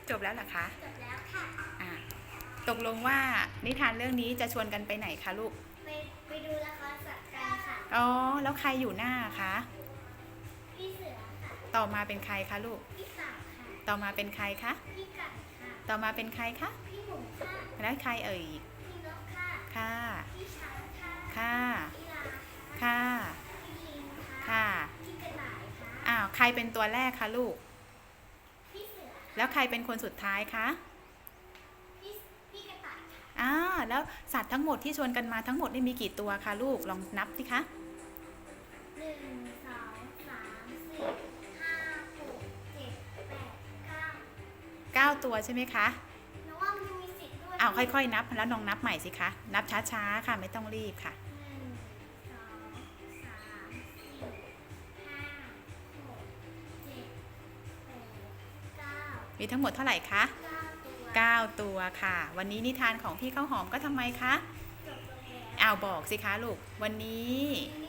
จบแล้วเหรอคะ จบแล้วค่ะอ่าตกลงว่านิทานเรื่องนี้จะชวนกันไปไหนคะลูกไปดูละครสัตว์กันค่ะอ๋อแล้วใครอยู่หน้าคะพี่เสือค่ะต่อมาเป็นใครคะลูกพี่ขาค่ะต่อมาเป็นใครคะพี่กัดค่ะต่อมาเป็นใครคะพี่หมูค่ะแล้วใครเอ่ยพี่นกค่ะค่ะพี่ช้างค่ะค่ะพี่ลาค่ะพี่ลิงค่ะพี่กระต่ายค่ะอ้าวใครเป็นตัวแรกคะลูกพี่เสือแล้วใครเป็นคนสุดท้ายคะพี่กระต่ายค่ะแล้วสัตว์ทั้งหมดที่ชวนกันมาทั้งหมดนี่มีกี่ตัวคะลูกลองนับสิคะ9 ตัวใช่ไหมคะน้องว่ามันมีสิทธิ์ด้วยอ้าวค่อยๆนับแล้วน้องนับใหม่สิคะนับช้าๆค่ะไม่ต้องรีบค่ะมีทั้งหมดเท่าไหร่คะ9 ตัวค่ะวันนี้นิทานของพี่ข้าวหอมก็ทำไมคะจบลงแล้วอ้าวบอกสิคะลูกวันนี้นิ